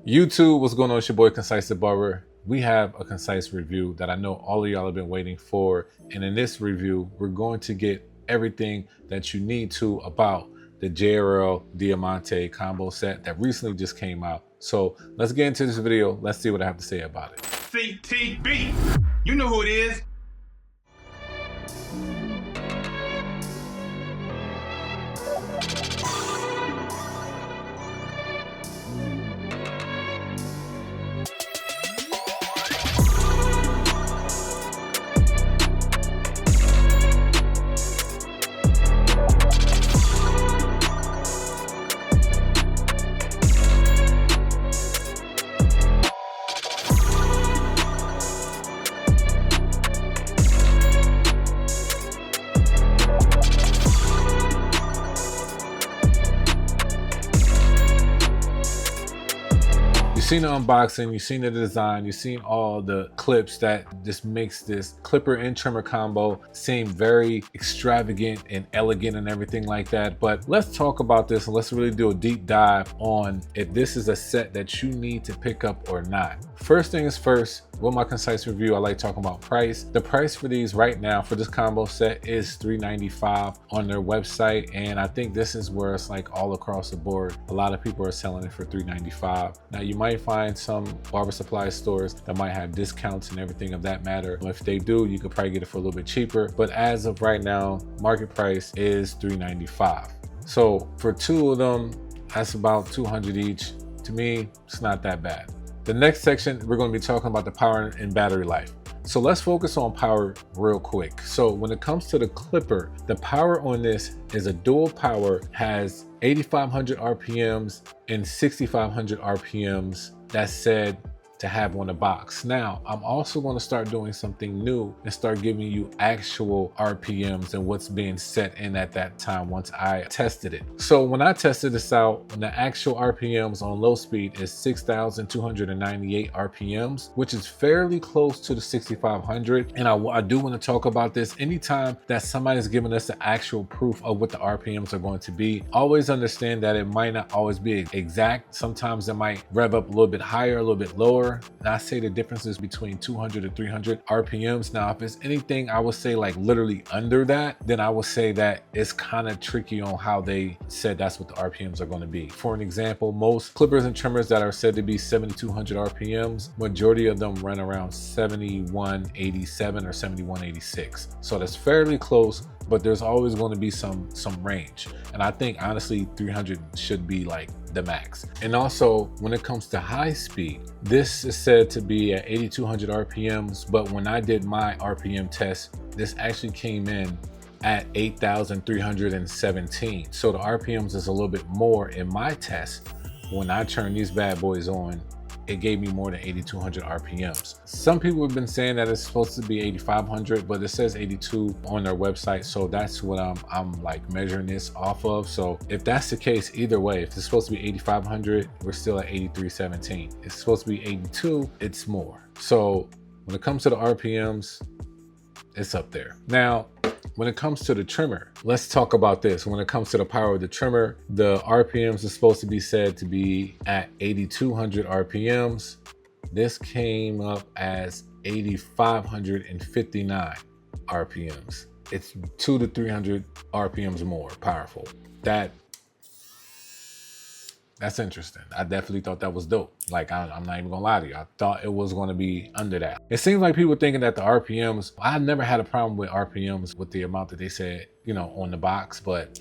YouTube, what's going on? It's your boy ConcisetheBarber. We have a concise review that I know all of y'all have been waiting for. And in this review, we're going to get everything that you need to about the JRL Diamante combo set that recently just came out. So let's get into this video. Let's see what I have to say about it. CTB, you know who it is. You've seen the unboxing, you've seen the design, you've seen all the clips that just makes this clipper and trimmer combo seem very extravagant and elegant and everything like that. But let's talk about this and let's really do a deep dive on if this is a set that you need to pick up or not. First thing is first, with my concise review, I like talking about price. The price for these right now for this combo set is $395 on their website. And I think this is where it's like all across the board. A lot of people are selling it for $395. Now you might find some barber supply stores that might have discounts and everything of that matter. If they do, you could probably get it for a little bit cheaper. But as of right now, market price is $395. So for two of them, that's about $200 each. To me, it's not that bad. The next section, we're going to be talking about the power and battery life. So let's focus on power real quick. So when it comes to the clipper, the power on this is a dual power, has 8,500 RPMs and 6,500 RPMs. That's said to have on the box. Now, I'm also going to start doing something new and start giving you actual RPMs and what's being set in at that time once I tested it. So when I tested this out, the actual RPMs on low speed is 6,298 RPMs, which is fairly close to the 6,500. And I do want to talk about this. Anytime that somebody's giving us the actual proof of what the RPMs are going to be, always understand that it might not always be exact. Sometimes it might rev up a little bit higher, a little bit lower. And I say the difference is between 200 to 300 RPMs. Now, if it's anything, I would say like literally under that, then I would say that it's kind of tricky on how they said that's what the RPMs are going to be. For an example, most clippers and trimmers that are said to be 7,200 RPMs, majority of them run around 7,187 or 7,186. So that's fairly close, but there's always going to be some range. And I think honestly 300 should be like the max. And also when it comes to high speed, this is said to be at 8,200 RPMs, but when I did my RPM test, this actually came in at 8,317. So the RPMs is a little bit more in my test. When I turn these bad boys on, it gave me more than 8,200 RPMs. Some people have been saying that it's supposed to be 8,500, but it says 82 on their website. So that's what I'm like measuring this off of. So if that's the case, either way, if it's supposed to be 8,500, we're still at 8,317. It's supposed to be 82, it's more. So when it comes to the RPMs, it's up there. Now, when it comes to the trimmer, let's talk about this. When it comes to the power of the trimmer, the RPMs is supposed to be said to be at 8,200 RPMs. This came up as 8,559 RPMs. It's 200 to 300 RPMs more powerful. That's interesting. I definitely thought that was dope. Like, I'm not even gonna lie to you. I thought it was gonna be under that. It seems like people thinking that the RPMs, I never had a problem with RPMs with the amount that they said, you know, on the box, but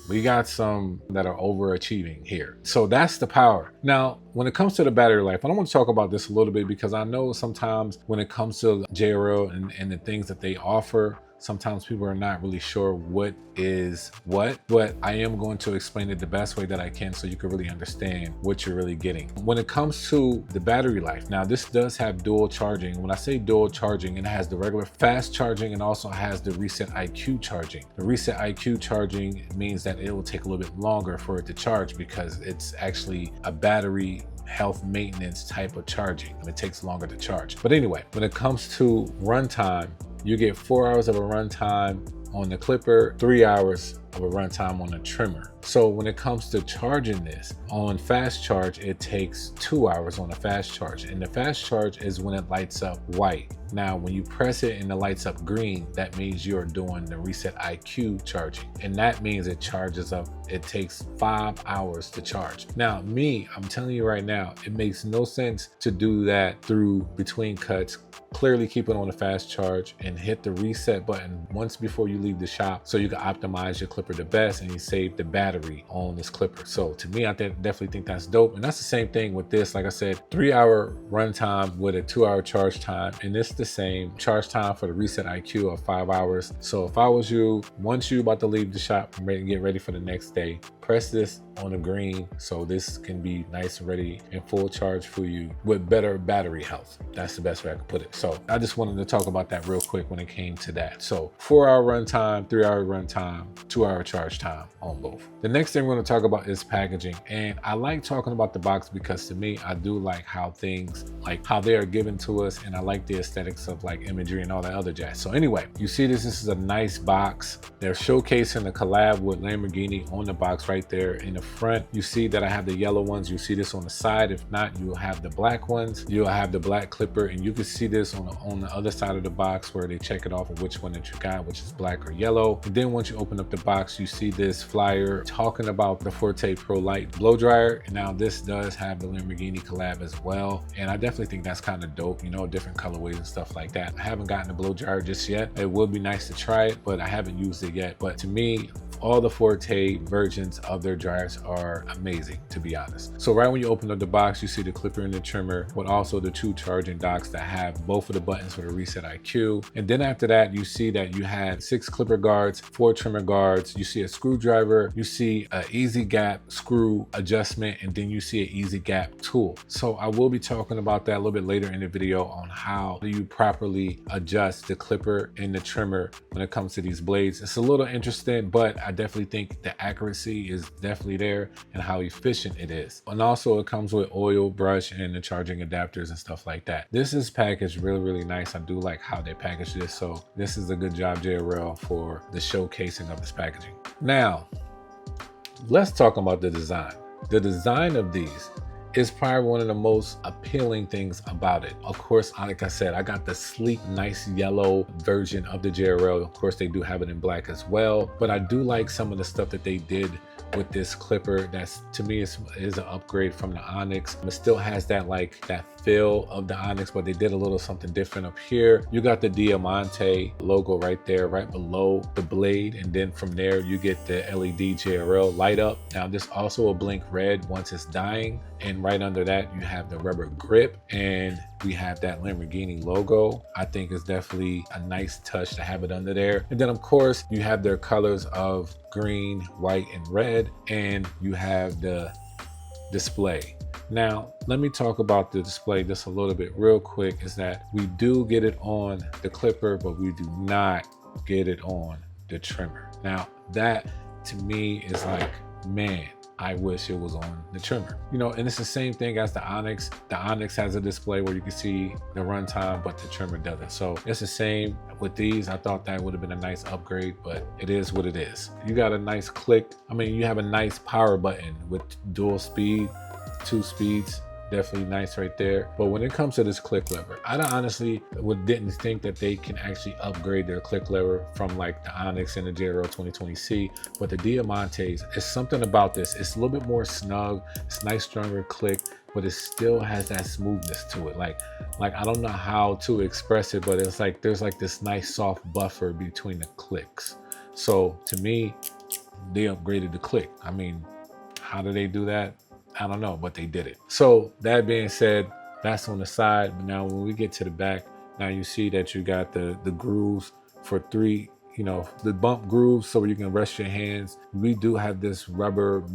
we got some that are overachieving here. So that's the power. Now, when it comes to the battery life, I don't want to talk about this a little bit because I know sometimes when it comes to JRL and the things that they offer, sometimes people are not really sure what is what, but I am going to explain it the best way that I can so you can really understand what you're really getting. When it comes to the battery life, now this does have dual charging. When I say dual charging, it has the regular fast charging and also has the Reset IQ charging. The Reset IQ charging means that it will take a little bit longer for it to charge because it's actually a battery health maintenance type of charging and it takes longer to charge. But anyway, when it comes to runtime, you get 4 hours of a runtime on the clipper, 3 hours of a runtime on the trimmer. So when it comes to charging this on fast charge, it takes 2 hours on a fast charge, and the fast charge is when it lights up white. Now when you press it and it lights up green, that means you're doing the Reset IQ charging, and that means it charges up. It takes 5 hours to charge. Now I'm telling you right now, it makes no sense to do that through between cuts. Clearly keep it on a fast charge and hit the reset button once before you leave the shop, so you can optimize your clipper the best and you save the battery on this clipper. So to me, I definitely think that's dope. And that's the same thing with this. Like I said, 3 hour runtime with a 2 hour charge time, and it's the same charge time for the Reset IQ of 5 hours. So if I was you, once you about to leave the shop and get ready for the next day, press this on the green so this can be nice and ready and full charge for you with better battery health. That's the best way I could put it. So I just wanted to talk about that real quick when it came to that. So 4 hour runtime, 3 hour runtime, 2 hour charge time on both. The next thing we're going to talk about is packaging. And I like talking about the box because to me, I do like how things, like how they are given to us, and I like the aesthetics of like imagery and all that other jazz. So anyway, you see this is a nice box. They're showcasing the collab with Lamborghini on the box right there. In the front, you see that I have the yellow ones. You see this on the side. If not, you'll have the black ones. You'll have the black clipper, and you can see this on the other side of the box where they check it off of which one that you got, which is black or yellow. And then once you open up the box, you see this flyer talking about the Forte Pro Light blow dryer. And now this does have the Lamborghini collab as well, and I definitely think that's kind of dope, you know, different colorways and stuff like that. I haven't gotten the blow dryer just yet. It would be nice to try it, but I haven't used it yet. But to me, all the Forte versions of their dryers are amazing, to be honest. So right when you open up the box, you see the clipper and the trimmer, but also the 2 charging docks that have both of the buttons for the Reset IQ. And then after that, you see that you had 6 clipper guards, 4 trimmer guards. You see a screwdriver, you see an easy gap screw adjustment, and then you see an easy gap tool. So I will be talking about that a little bit later in the video on how do you properly adjust the clipper and the trimmer when it comes to these blades. It's a little interesting, but I definitely think the accuracy is definitely there and how efficient it is. And also it comes with oil, brush, and the charging adapters and stuff like that. This is packaged really, really nice. I do like how they package this. So this is a good job, JRL, for the showcasing of this packaging. Now, let's talk about the design. The design of these is probably one of the most appealing things about it. Of course, like I said, I got the sleek, nice yellow version of the JRL. Of course, they do have it in black as well, but I do like some of the stuff that they did with this clipper. That's, to me, is an upgrade from the Onyx. It still has that feel of the Onyx, but they did a little something different up here. You got the Diamante logo right there, right below the blade, and then from there you get the LED JRL light up. Now this also will blink red once it's dying, and right under that you have the rubber grip, and we have that Lamborghini logo. I think it's definitely a nice touch to have it under there. And then of course you have their colors of green, white, and red, and you have the display. Now, let me talk about the display just a little bit real quick, is that we do get it on the clipper, but we do not get it on the trimmer. Now, that to me is like, man, I wish it was on the trimmer. You know, and it's the same thing as the Onyx. The Onyx has a display where you can see the runtime, but the trimmer doesn't. So it's the same with these. I thought that would have been a nice upgrade, but it is what it is. You got a nice click. I mean, you have a nice power button with dual speed, 2 speeds. Definitely nice right there. But when it comes to this click lever, I honestly didn't think that they can actually upgrade their click lever from like the Onyx and the JRL 2020C, but the Diamantes, it's something about this. It's a little bit more snug. It's nice, stronger click, but it still has that smoothness to it. Like I don't know how to express it, but it's like there's like this nice soft buffer between the clicks. So to me, they upgraded the click. I mean, how do they do that? I don't know, but they did it. So that being said, that's on the side. But now when we get to the back, now you see that you got the grooves for 3, you know, the bump grooves so you can rest your hands. We do have this rubber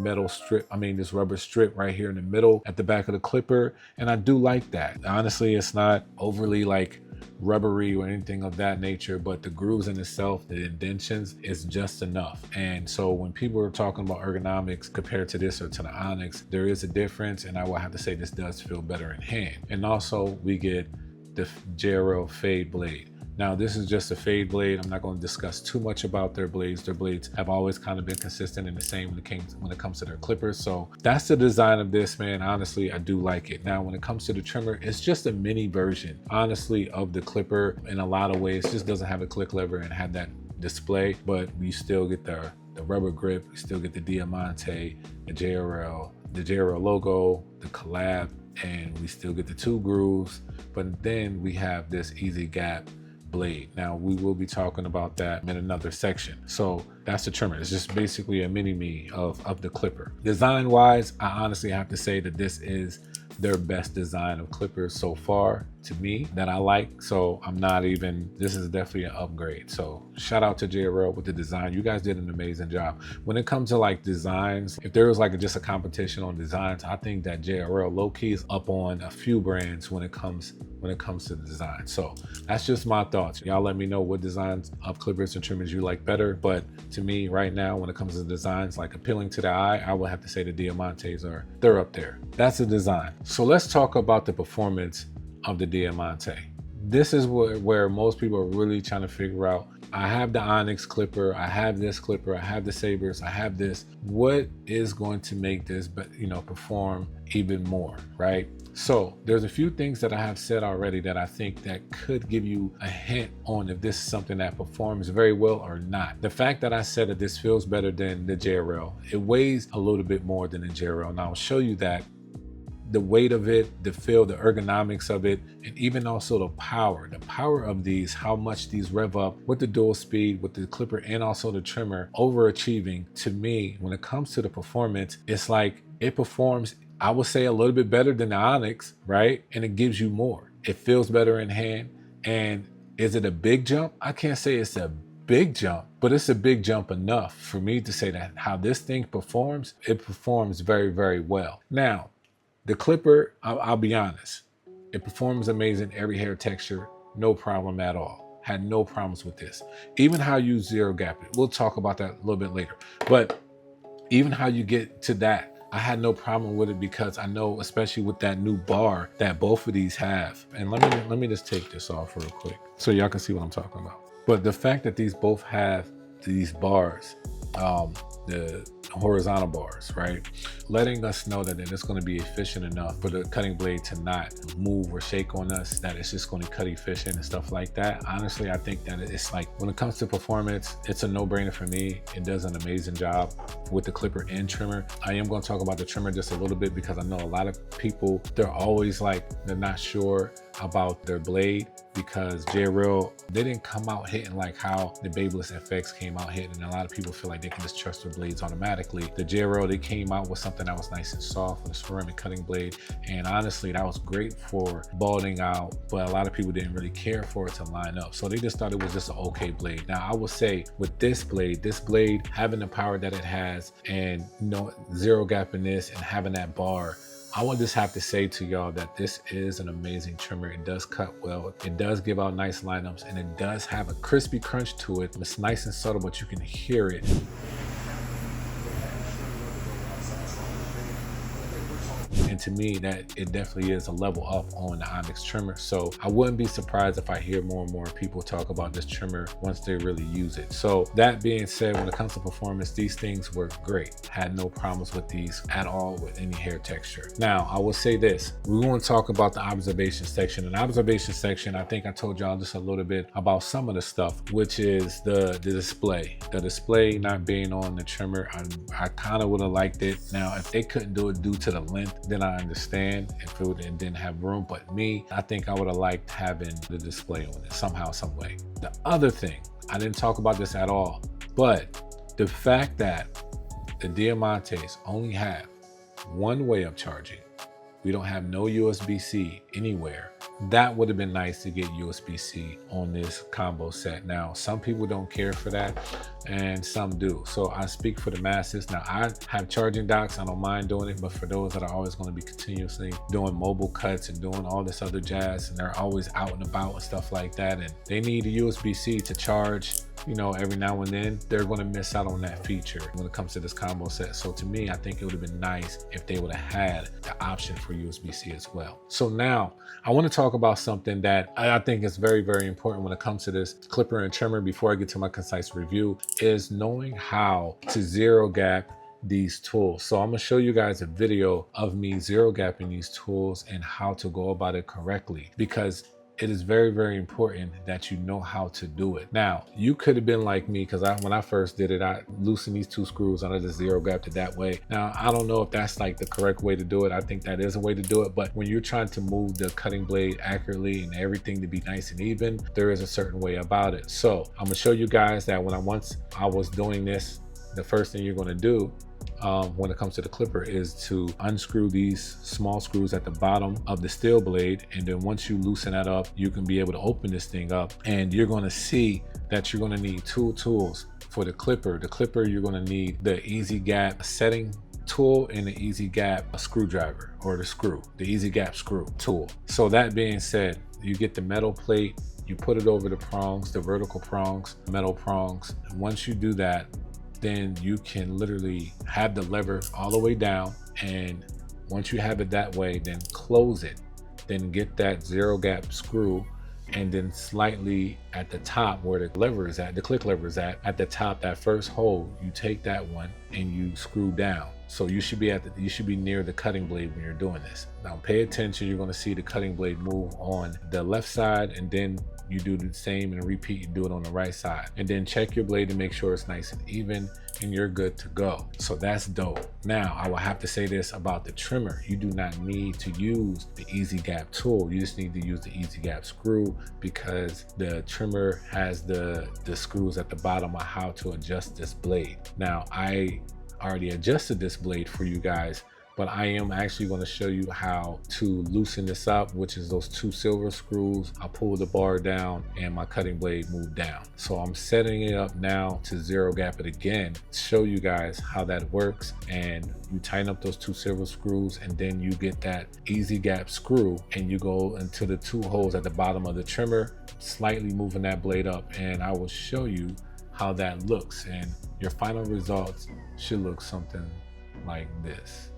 strip right here in the middle at the back of the clipper. And I do like that. Honestly, it's not overly like rubbery or anything of that nature, but the grooves in itself, the indentions, is just enough. And so when people are talking about ergonomics compared to this or to the Onyx, there is a difference, and I will have to say this does feel better in hand. And also we get the JRL fade blade. Now, this is just a fade blade. I'm not going to discuss too much about their blades. Their blades have always kind of been consistent and the same when it comes to their clippers. So that's the design of this, man. Honestly, I do like it. Now, when it comes to the trimmer, it's just a mini version, honestly, of the clipper in a lot of ways. It just doesn't have a click lever and have that display, but we still get the rubber grip, we still get the Diamante, the JRL logo, the collab, and we still get the 2 grooves. But then we have this easy gap blade. Now, we will be talking about that in another section. So that's the trimmer. It's just basically a mini-me of the clipper. Design wise, I honestly have to say that this is their best design of clippers so far to me that I like. So this is definitely an upgrade. So shout out to JRL with the design. You guys did an amazing job. When it comes to like designs, if there was like just a competition on designs, I think that JRL low-key is up on a few brands when it comes to the design. So that's just my thoughts. Y'all let me know what designs of clippers and trimmers you like better. But to me right now, when it comes to designs like appealing to the eye, I would have to say the Diamantes they're up there. That's the design. So let's talk about the performance of the Diamante. This is where most people are really trying to figure out, I have the Onyx clipper, I have this clipper, I have the Sabres, I have this. What is going to make this, perform even more, right? So there's a few things that I have said already that I think that could give you a hint on if this is something that performs very well or not. The fact that I said that this feels better than the JRL, it weighs a little bit more than the JRL. And I'll show you that. The weight of it, the feel, the ergonomics of it, and even also the power of these, how much these rev up with the dual speed, with the clipper and also the trimmer, overachieving. To me, when it comes to the performance, it's like it performs, I would say, a little bit better than the Onyx, right? And it gives you more. It feels better in hand. And is it a big jump? I can't say it's a big jump, but it's a big jump enough for me to say that how this thing performs, it performs very, very well. Now, the clipper, I'll be honest, it performs amazing, every hair texture, no problem at all. Had no problems with this. Even how you zero gap it. We'll talk about that a little bit later. But even how you get to that, I had no problem with it because I know, especially with that new bar that both of these have. And let me just take this off real quick so y'all can see what I'm talking about. But the fact that these both have these bars, the horizontal bars, right? Letting us know that it's going to be efficient enough for the cutting blade to not move or shake on us, that it's just going to cut efficient and stuff like that. Honestly, I think that it's like, when it comes to performance, it's a no-brainer for me. It does an amazing job with the clipper and trimmer. I am going to talk about the trimmer just a little bit because I know a lot of people, they're always like, they're not sure about their blade because JRL, they didn't come out hitting like how the Babeless FX came out hitting, and a lot of people feel like they can just trust their blades automatically. The JRL, they came out with something that was nice and soft with a ceramic cutting blade, and honestly that was great for balding out, but a lot of people didn't really care for it to line up, so they just thought it was just an okay blade. Now I will say with this blade having the power that it has, and zero gap in this and having that bar, I would just have to say to y'all that this is an amazing trimmer. It does cut well, it does give out nice lineups, and it does have a crispy crunch to it. It's nice and subtle, but you can hear it. And to me, that it definitely is a level up on the Onyx trimmer. So I wouldn't be surprised if I hear more and more people talk about this trimmer once they really use it. So that being said, when it comes to performance, these things work great. Had no problems with these at all with any hair texture. Now, I will say this, we want to talk about the observation section. In the observation section, I think I told y'all just a little bit about some of the stuff, which is the display. The display not being on the trimmer, I kind of would have liked it. Now, if they couldn't do it due to the length, then I understand if it didn't have room, but me, I think I would have liked having the display on it somehow, some way. The other thing, I didn't talk about this at all, but the fact that the Diamantes only have one way of charging, we don't have no USB-C anywhere. That would have been nice to get USB-C on this combo set. Now, some people don't care for that and some do. So I speak for the masses. Now, I have charging docks. I don't mind doing it, but for those that are always going to be continuously doing mobile cuts and doing all this other jazz, and they're always out and about and stuff like that, and they need a USB-C to charge, every now and then, they're going to miss out on that feature when it comes to this combo set. So to me, I think it would have been nice if they would have had the option for USB-C as well. So now I want to talk talk about something that I think is very, very important when it comes to this clipper and trimmer before I get to my concise review, is knowing how to zero gap these tools. So I'm gonna show you guys a video of me zero gapping these tools and how to go about it correctly, because it is very, very important that you know how to do it. Now, you could have been like me, because when I first did it, I loosened these 2 screws and I just zero gapped it that way. Now, I don't know if that's like the correct way to do it. I think that is a way to do it, but when you're trying to move the cutting blade accurately and everything to be nice and even, there is a certain way about it. So I'm gonna show you guys that once I was doing this, the first thing you're gonna do when it comes to the clipper is to unscrew these small screws at the bottom of the steel blade, and then once you loosen that up, you can be able to open this thing up, and you're going to see that you're going to need 2 tools for the clipper. The clipper, you're going to need the easy gap setting tool and the easy gap screwdriver, or the easy gap screw tool. So that being said, you get the metal plate, you put it over the prongs, the vertical prongs, metal prongs. And once you do that, then you can literally have the lever all the way down, and once you have it that way, then close it, then get that zero gap screw, and then slightly at the top where the lever is at, the click lever is at the top, that first hole, you take that one and you screw down. So you should be near the cutting blade when you're doing this. Now pay attention, you're gonna see the cutting blade move on the left side, and then you do the same and repeat, you do it on the right side. And then check your blade to make sure it's nice and even, and you're good to go. So that's dope. Now, I will have to say this about the trimmer. You do not need to use the easy gap tool. You just need to use the easy gap screw, because the trimmer has the screws at the bottom of how to adjust this blade. Now, I already adjusted this blade for you guys, but I am actually going to show you how to loosen this up, which is those 2 silver screws. I pull the bar down and my cutting blade moved down. So I'm setting it up now to zero gap it again, show you guys how that works. And you tighten up those 2 silver screws, and then you get that easy gap screw, and you go into the 2 holes at the bottom of the trimmer, slightly moving that blade up, and I will show you how that looks, and your final results should look something like this.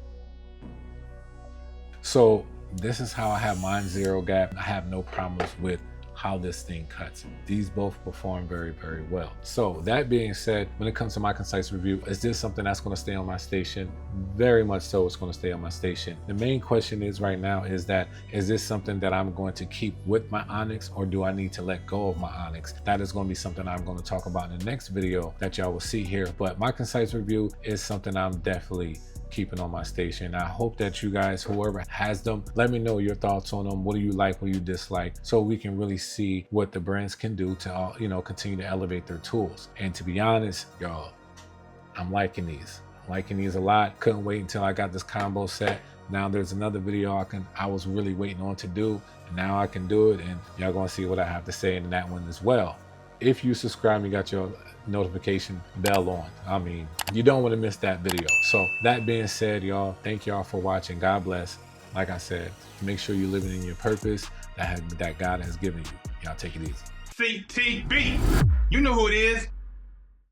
So this is how I have mine zero gap. I have no problems with how this thing cuts. These both perform very, very well. So that being said, when it comes to my concise review, is this something that's going to stay on my station? Very much so, it's going to stay on my station. The main question is right now is this something that I'm going to keep with my Onyx, or do I need to let go of my Onyx? That is going to be something I'm going to talk about in the next video that y'all will see here. But my concise review is something I'm definitely keeping on my station. I hope that you guys, whoever has them, let me know your thoughts on them. What do you like, what do you dislike, so we can really see what the brands can do to continue to elevate their tools. And to be honest, y'all, I'm liking these. I'm liking these a lot. Couldn't wait until I got this combo set. Now there's another video I was really waiting on to do, and now I can do it, and y'all gonna see what I have to say in that one as well. If you subscribe, you got your notification bell on. I mean, you don't want to miss that video. So that being said, y'all, thank y'all for watching. God bless. Like I said, make sure you're living in your purpose that God has given you. Y'all take it easy. CTB. You know who it is.